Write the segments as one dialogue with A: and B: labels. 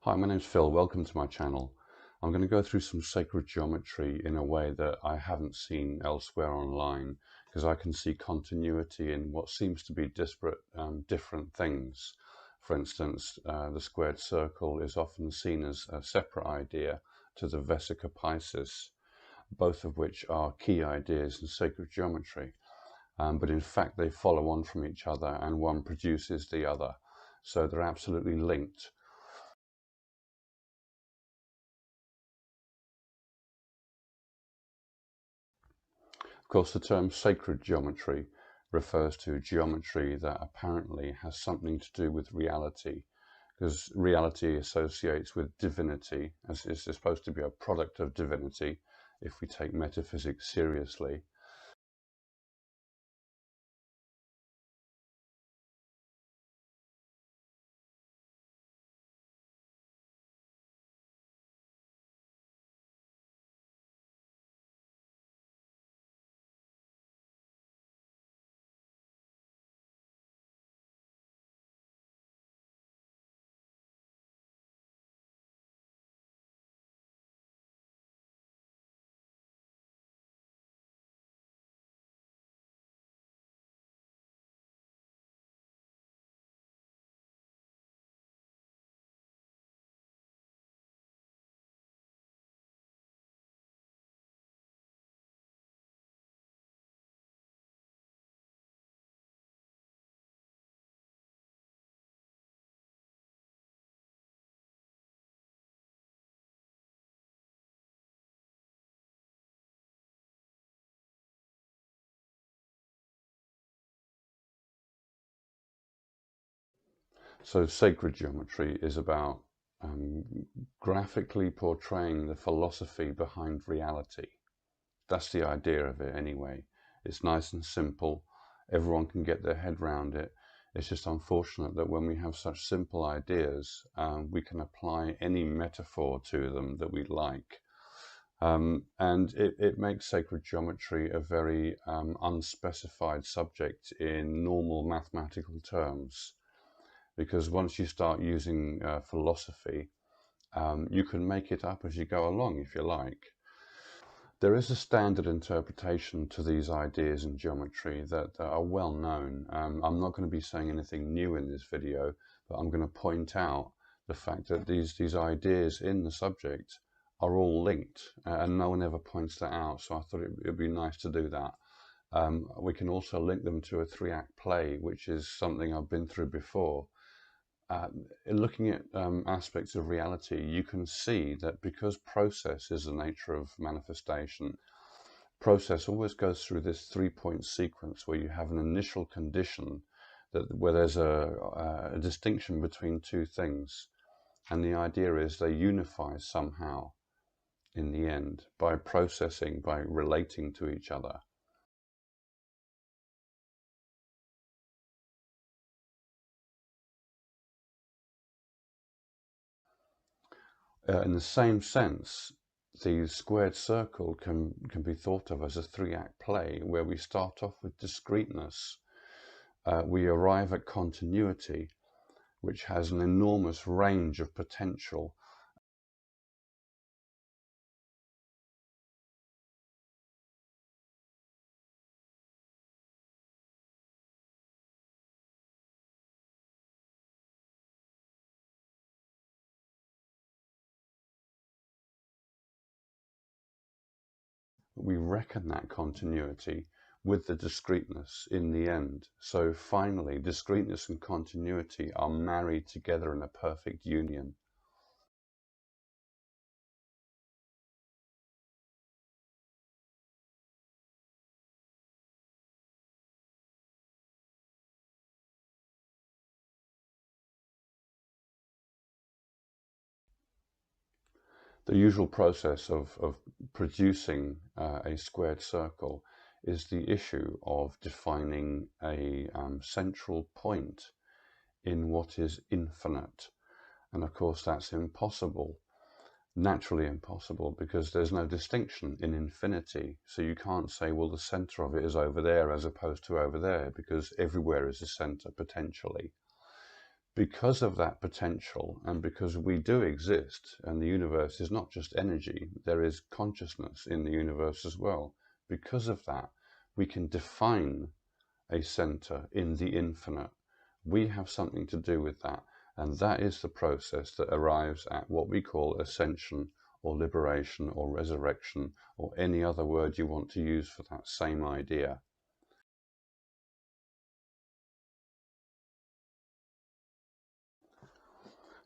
A: Hi, my name's Phil. Welcome to my channel. I'm going to go through some sacred geometry in a way that I haven't seen elsewhere online, because I can see continuity in what seems to be disparate, different things. For instance, the squared circle is often seen as a separate idea to the Vesica Piscis, both of which are key ideas in sacred geometry. But in fact, they follow on from each other and one produces the other. So they're absolutely linked. Of course, the term sacred geometry refers to geometry that apparently has something to do with reality, because reality associates with divinity, as is supposed to be a product of divinity if we take metaphysics seriously. So sacred geometry is about graphically portraying the philosophy behind reality. That's the idea of it anyway. It's nice and simple. Everyone can get their head around it. It's just unfortunate that when we have such simple ideas, we can apply any metaphor to them that we like. And it makes sacred geometry a very unspecified subject in normal mathematical terms. Because once you start using philosophy, you can make it up as you go along if you like. There is a standard interpretation to these ideas in geometry that are well known. I'm not going to be saying anything new in this video, but I'm going to point out the fact that these ideas in the subject are all linked, and no one ever points that out, so I thought it would be nice to do that. We can also link them to a three-act play, which is something I've been through before. Looking at aspects of reality, you can see that because process is the nature of manifestation, process always goes through this three-point sequence where you have an initial condition where there's a distinction between two things, and the idea is they unify somehow in the end by processing, by relating to each other. In the same sense, the squared circle can be thought of as a three-act play where we start off with discreteness. We arrive at continuity, which has an enormous range of potential. We reckon that continuity with the discreteness in the end. So finally, discreteness and continuity are married together in a perfect union. The usual process of producing a squared circle is the issue of defining a central point in what is infinite. And of course, that's impossible, naturally impossible, because there's no distinction in infinity. So you can't say, well, the center of it is over there as opposed to over there, because everywhere is a center potentially. because of that potential, and because we do exist, and the universe is not just energy, there is consciousness in the universe as well. Because of that, we can define a center in the infinite. We have something to do with that, and that is the process that arrives at what we call ascension, or liberation, or resurrection, or any other word you want to use for that same idea.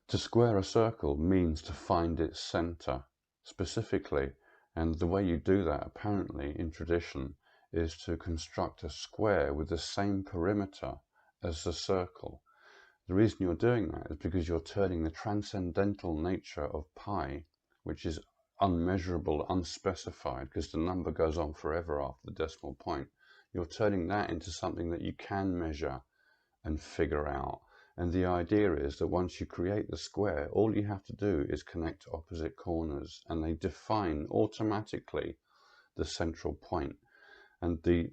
A: To square a circle means to find its center specifically, and the way you do that apparently in tradition is to construct a square with the same perimeter as the circle. The reason you're doing that is because you're turning the transcendental nature of pi, which is unmeasurable, unspecified, because the number goes on forever after the decimal point, you're turning that into something that you can measure and figure out. And the idea is that once you create the square, all you have to do is connect opposite corners, and they define automatically the central point. And the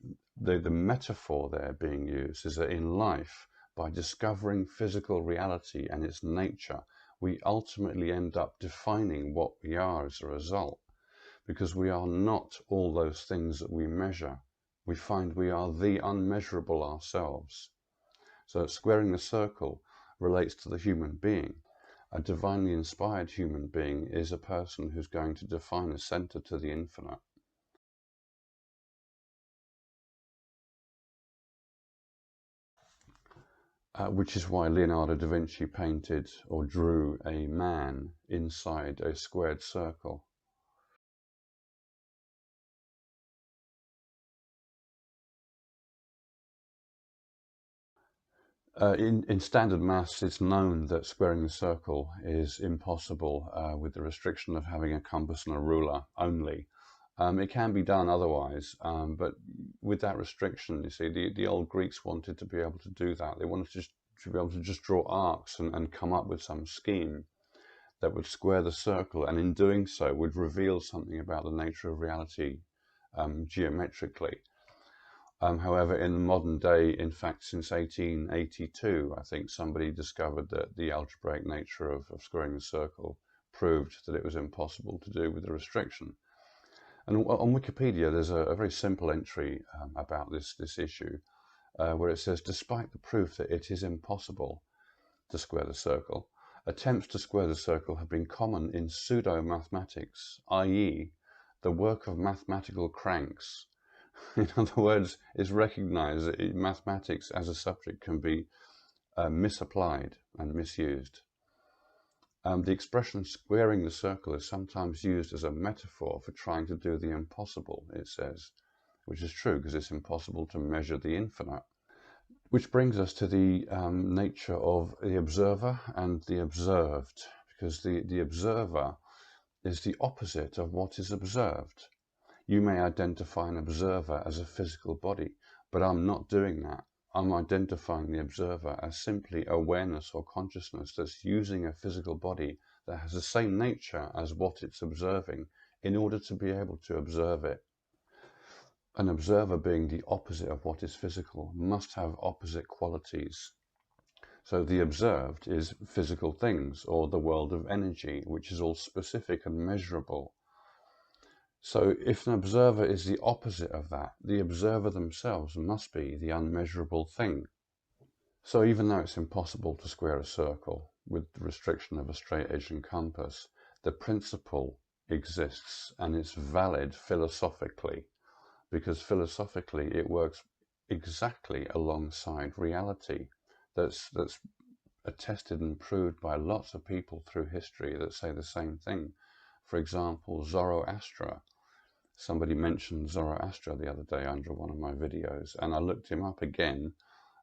A: metaphor there being used is that in life, by discovering physical reality and its nature, we ultimately end up defining what we are as a result, because we are not all those things that we measure. We find we are the unmeasurable ourselves. So squaring the circle relates to the human being. A divinely inspired human being is a person who's going to define a center to the infinite. Which is why Leonardo da Vinci painted or drew a man inside a squared circle. In standard maths, it's known that squaring the circle is impossible with the restriction of having a compass and a ruler only. It can be done otherwise, but with that restriction, you see, the old Greeks wanted to be able to do that. They wanted to be able to just draw arcs and come up with some scheme that would square the circle, and in doing so would reveal something about the nature of reality geometrically. However, in the modern day, in fact, since 1882, I think somebody discovered that the algebraic nature of squaring the circle proved that it was impossible to do with the restriction. And on Wikipedia, there's a very simple entry about this issue, where it says, despite the proof that it is impossible to square the circle, attempts to square the circle have been common in pseudo-mathematics, i.e., the work of mathematical cranks. In other words, it's recognized that mathematics as a subject can be misapplied and misused. The expression squaring the circle is sometimes used as a metaphor for trying to do the impossible, it says, which is true because it's impossible to measure the infinite. Which brings us to the nature of the observer and the observed, because the observer is the opposite of what is observed. You may identify an observer as a physical body, but I'm not doing that. I'm identifying the observer as simply awareness or consciousness that's using a physical body that has the same nature as what it's observing in order to be able to observe it. An observer being the opposite of what is physical must have opposite qualities. So the observed is physical things, or the world of energy, which is all specific and measurable. So if an observer is the opposite of that, the observer themselves must be the unmeasurable thing. So even though it's impossible to square a circle with the restriction of a straight edge and compass, the principle exists, and it's valid philosophically, because philosophically it works exactly alongside reality. That's attested and proved by lots of people through history that say the same thing. For example, Zoroaster. Somebody mentioned Zoroaster the other day under one of my videos, and I looked him up again,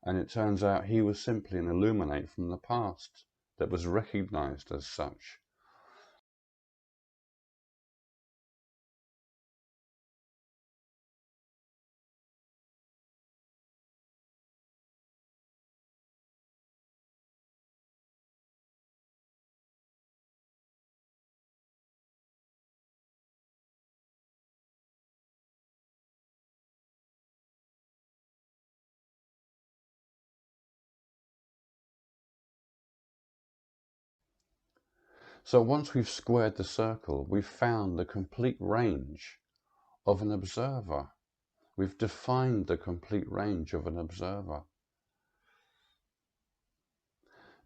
A: and it turns out he was simply an illuminate from the past that was recognized as such. So once we've squared the circle, we've found the complete range of an observer. We've defined the complete range of an observer.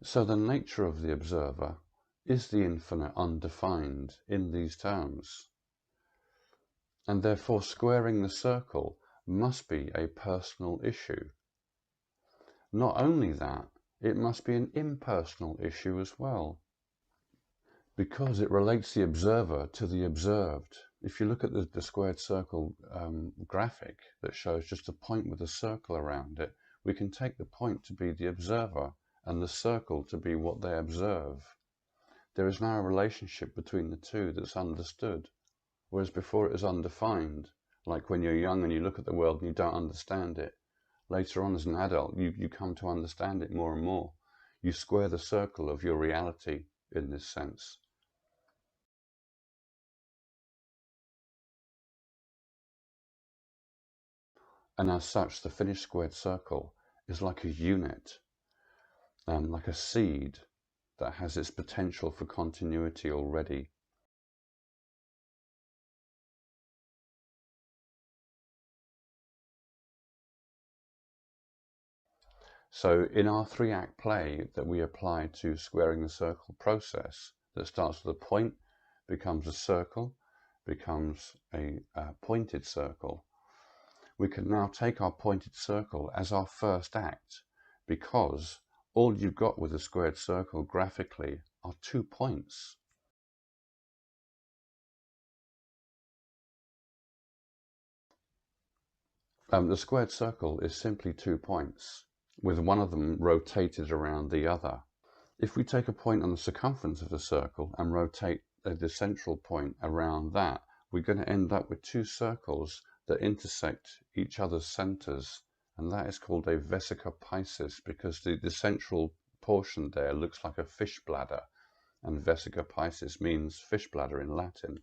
A: So the nature of the observer is the infinite undefined in these terms. And therefore squaring the circle must be a personal issue. Not only that, it must be an impersonal issue as well, because it relates the observer to the observed. If you look at the squared circle graphic that shows just a point with a circle around it, we can take the point to be the observer and the circle to be what they observe. There is now a relationship between the two that's understood, whereas before it was undefined, like when you're young and you look at the world and you don't understand it. Later on as an adult, you come to understand it more and more. You square the circle of your reality in this sense. And as such, the finished squared circle is like a unit, like a seed that has its potential for continuity already. So in our 3-act play that we apply to squaring the circle process, that starts with a point, becomes a circle, becomes a pointed circle, we can now take our pointed circle as our first act, because all you've got with a squared circle graphically are 2 points. The squared circle is simply 2 points, with one of them rotated around the other. If we take a point on the circumference of the circle and rotate the central point around that, we're going to end up with 2 circles that intersect each other's centers, and that is called a vesica piscis, because the central portion there looks like a fish bladder, and vesica piscis means fish bladder in Latin.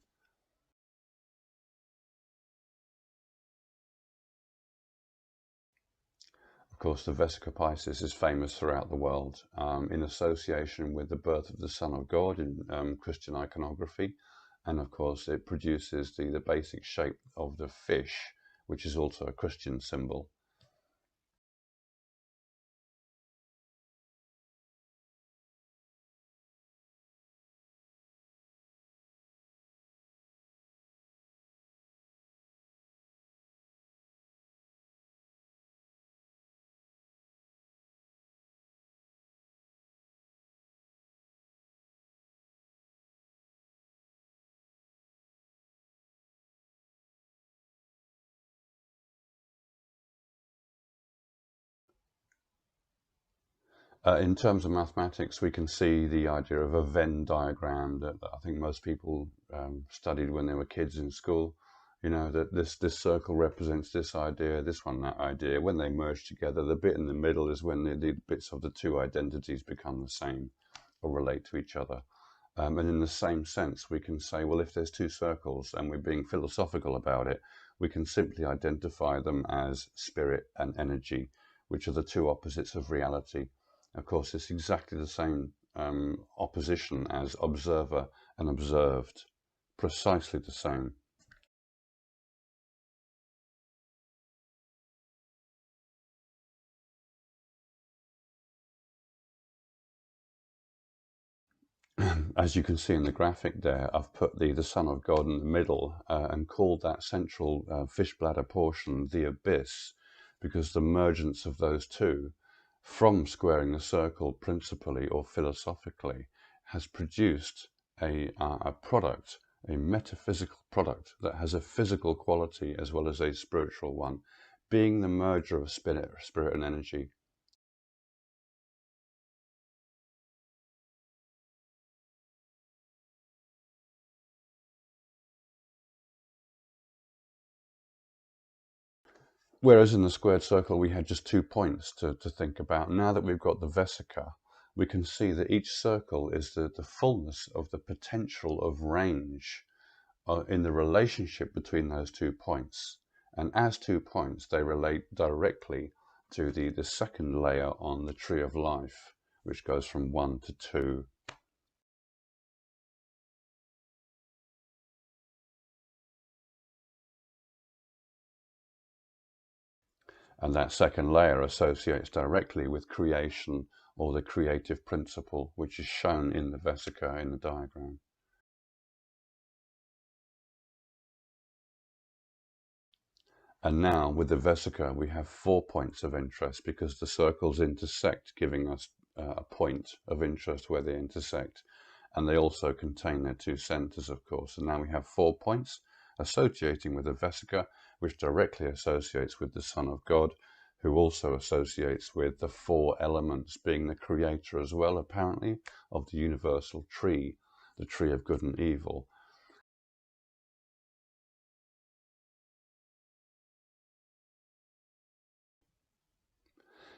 A: Of course, the vesica piscis is famous throughout the world in association with the birth of the Son of God in Christian iconography. And of course, it produces the basic shape of the fish, which is also a Christian symbol. In terms of mathematics, we can see the idea of a Venn diagram that I think most people studied when they were kids in school. You know, that this circle represents this idea, this one that idea. When they merge together, the bit in the middle is when the bits of the two identities become the same or relate to each other. And in the same sense, we can say, well, if there's 2 circles and we're being philosophical about it, we can simply identify them as spirit and energy, which are the 2 opposites of reality. Of course, it's exactly the same opposition as observer and observed, precisely the same. As you can see in the graphic there, I've put the Son of God in the middle and called that central fish bladder portion the abyss, because the mergence of those two from squaring the circle principally or philosophically has produced a product, a metaphysical product that has a physical quality as well as a spiritual one, being the merger of spirit and energy. Whereas in the squared circle we had just 2 points to think about. Now that we've got the vesica, we can see that each circle is the fullness of the potential of range in the relationship between those 2 points. And as 2 points, they relate directly to the second layer on the tree of life, which goes from 1 to 2. And that second layer associates directly with creation or the creative principle, which is shown in the vesica in the diagram. And now with the vesica, we have 4 points of interest because the circles intersect, giving us a point of interest where they intersect. And they also contain their 2 centers, of course. And now we have 4 points associating with the vesica, which directly associates with the Son of God, who also associates with the 4 elements, being the creator as well, apparently, of the universal tree, the tree of good and evil.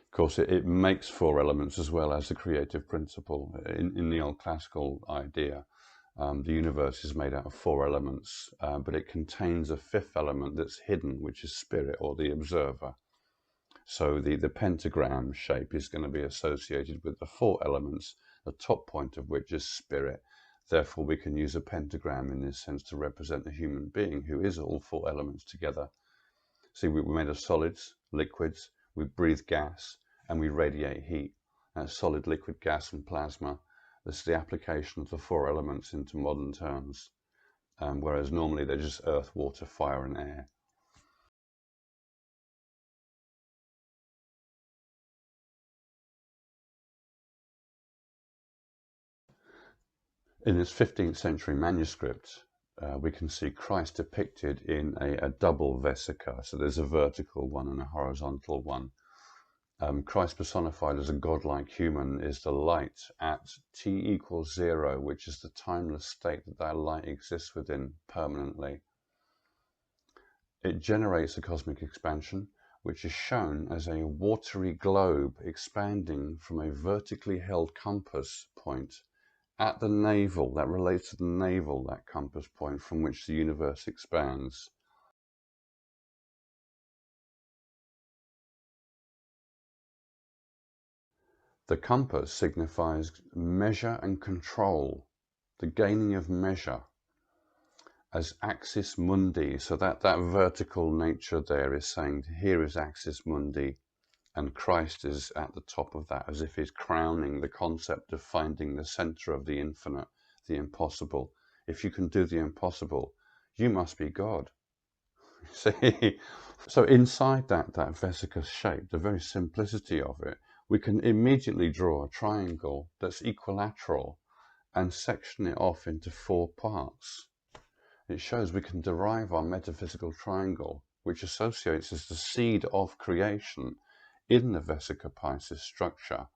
A: Of course, it makes 4 elements as well as the creative principle. In the old classical idea, the universe is made out of 4 elements, but it contains a 5th element that's hidden, which is spirit, or the observer. So the pentagram shape is going to be associated with the 4 elements, the top point of which is spirit. Therefore, we can use a pentagram in this sense to represent a human being who is all 4 elements together. See, we're made of solids, liquids, we breathe gas, and we radiate heat. That's solid, liquid, gas, and plasma. This is the application of the 4 elements into modern terms, whereas normally they're just earth, water, fire, and air. In this 15th century manuscript, we can see Christ depicted in a double vesica. So there's a vertical one and a horizontal one. Christ personified as a godlike human is the light at t = 0, which is the timeless state that light exists within permanently. It generates a cosmic expansion, which is shown as a watery globe expanding from a vertically held compass point at the navel. That relates to the navel, that compass point from which the universe expands. The compass signifies measure and control, the gaining of measure, as axis mundi. So that vertical nature there is saying, here is axis mundi, and Christ is at the top of that, as if he's crowning the concept of finding the center of the infinite, the impossible. If you can do the impossible, you must be God. See? So inside that vesica shape, the very simplicity of it, we can immediately draw a triangle that's equilateral and section it off into 4 parts. It shows we can derive our metaphysical triangle, which associates as the seed of creation in the vesica Piscis structure.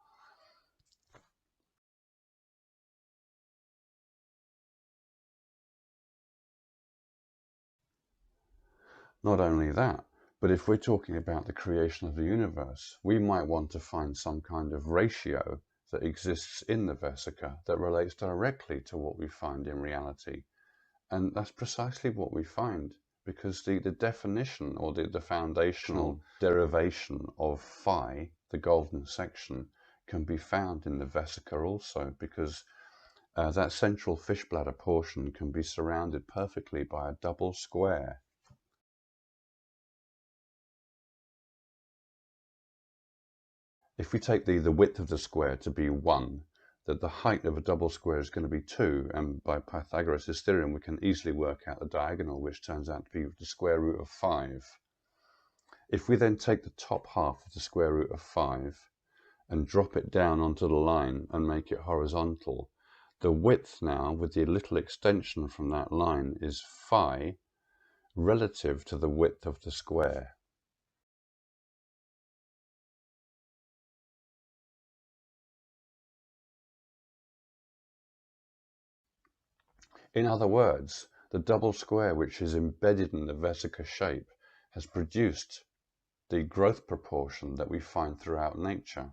A: Not only that, but if we're talking about the creation of the universe, we might want to find some kind of ratio that exists in the vesica that relates directly to what we find in reality. And that's precisely what we find, because the definition or the foundational derivation of phi, the golden section, can be found in the vesica also, because that central fish bladder portion can be surrounded perfectly by a double square. If we take the width of the square to be 1, that the height of a double square is going to be 2, and by Pythagoras' theorem we can easily work out the diagonal, which turns out to be the square root of 5. If we then take the top half of the square root of 5 and drop it down onto the line and make it horizontal, the width now, with the little extension from that line, is phi relative to the width of the square. In other words, the double square which is embedded in the vesica shape has produced the growth proportion that we find throughout nature.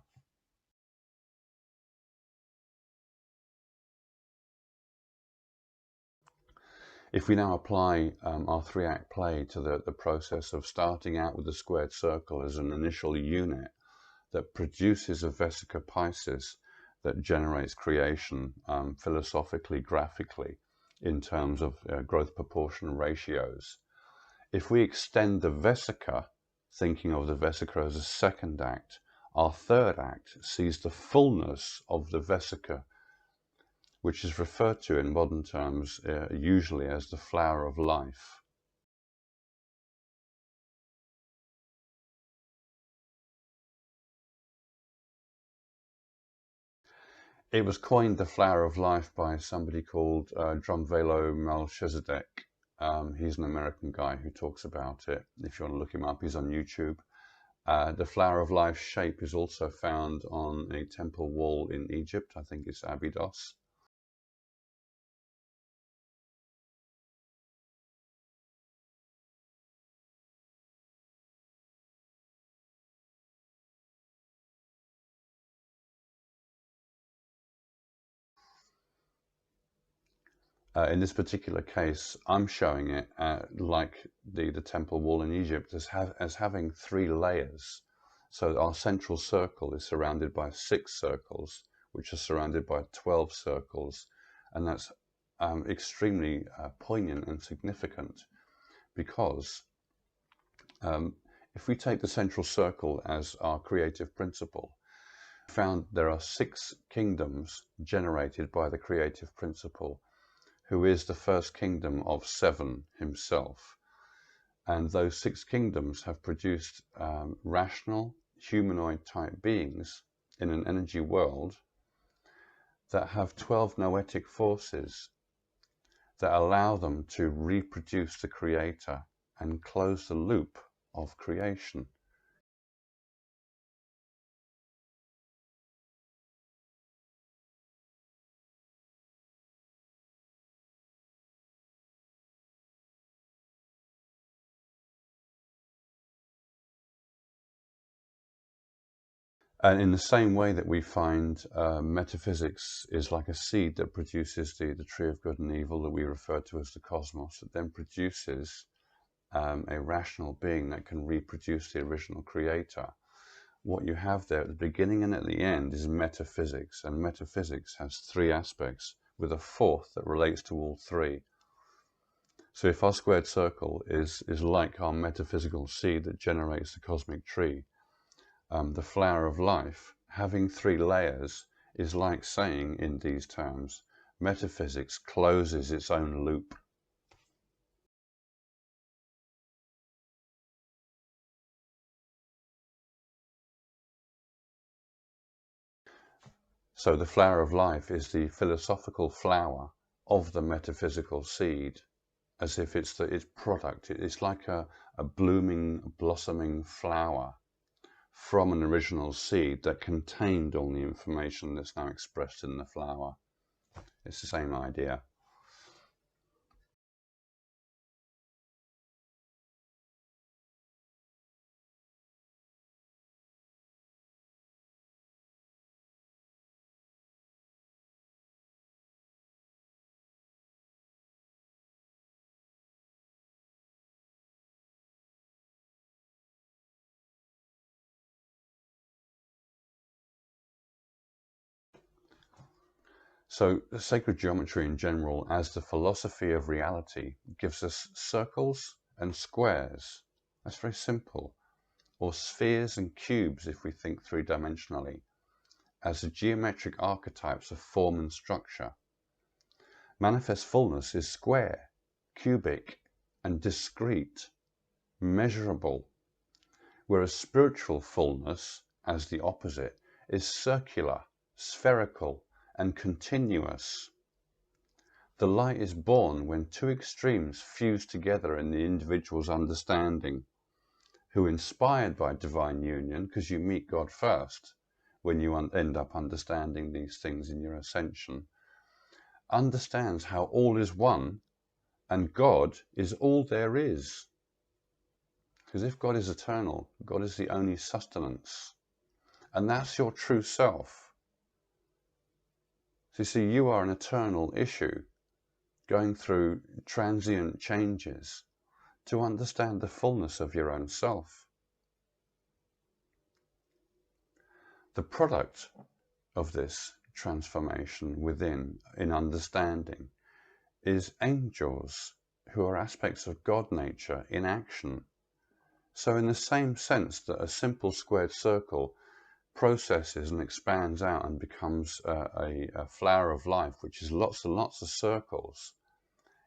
A: If we now apply our 3-act play to the process of starting out with the squared circle as an initial unit that produces a vesica Piscis that generates creation philosophically, graphically, in terms of growth proportion ratios. If we extend the vesica thinking of the Vesica as a second act, our third act sees the fullness of the Vesica, which is referred to in modern terms usually as the flower of life. It was coined the flower of life by somebody called Drumvalo Melchizedek. He's an American guy who talks about it. If you want to look him up, he's on YouTube. The flower of life shape is also found on a temple wall in Egypt. I think it's Abydos. In this particular case, I'm showing it like the temple wall in Egypt as having 3 layers. So our central circle is surrounded by 6 circles, which are surrounded by 12 circles. And that's extremely poignant and significant because if we take the central circle as our creative principle, we found there are 6 kingdoms generated by the creative principle, who is the first kingdom of 7 himself. And those 6 kingdoms have produced rational, humanoid-type beings in an energy world that have 12 noetic forces that allow them to reproduce the creator and close the loop of creation. And in the same way that we find metaphysics is like a seed that produces the tree of good and evil that we refer to as the cosmos, that then produces a rational being that can reproduce the original creator. What you have there at the beginning and at the end is metaphysics, and metaphysics has 3 aspects with a 4th that relates to all 3. So if our squared circle is like our metaphysical seed that generates the cosmic tree, the flower of life, having 3 layers, is like saying in these terms, metaphysics closes its own loop. So the flower of life is the philosophical flower of the metaphysical seed, as if it's its product. It's like a blooming, blossoming flower from an original seed that contained all the information that's now expressed in the flower. It's the same idea. So sacred geometry in general, as the philosophy of reality, gives us circles and squares. That's very simple. Or spheres and cubes if we think 3-dimensionally, as the geometric archetypes of form and structure. Manifest fullness is square, cubic, and discrete, measurable, whereas spiritual fullness, as the opposite, is circular, spherical, and continuous. The light is born when 2 extremes fuse together in the individual's understanding, who, inspired by divine union, because you meet God first when you end up understanding these things in your ascension, understands how all is one and God is all there is. Because if God is eternal, God is the only sustenance, and that's your true self. So you see, you are an eternal issue going through transient changes to understand the fullness of your own self. The product of this transformation within, in understanding, is angels, who are aspects of God nature in action, So in the same sense that a simple squared circle processes and expands out and becomes a flower of life, which is lots and lots of circles,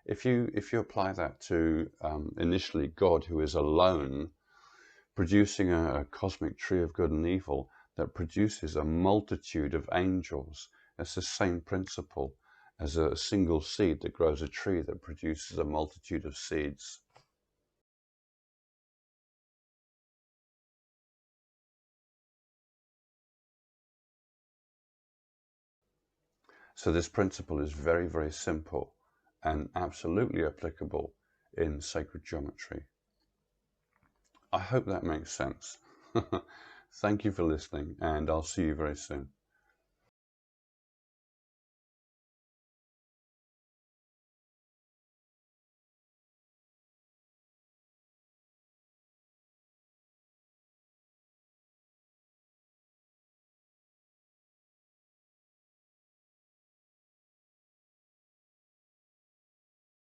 A: if you apply that to initially God, who is alone, producing a cosmic tree of good and evil that produces a multitude of angels, it's the same principle as a single seed that grows a tree that produces a multitude of seeds. So this principle is very, very simple and absolutely applicable in sacred geometry. I hope that makes sense. Thank you for listening, and I'll see you very soon.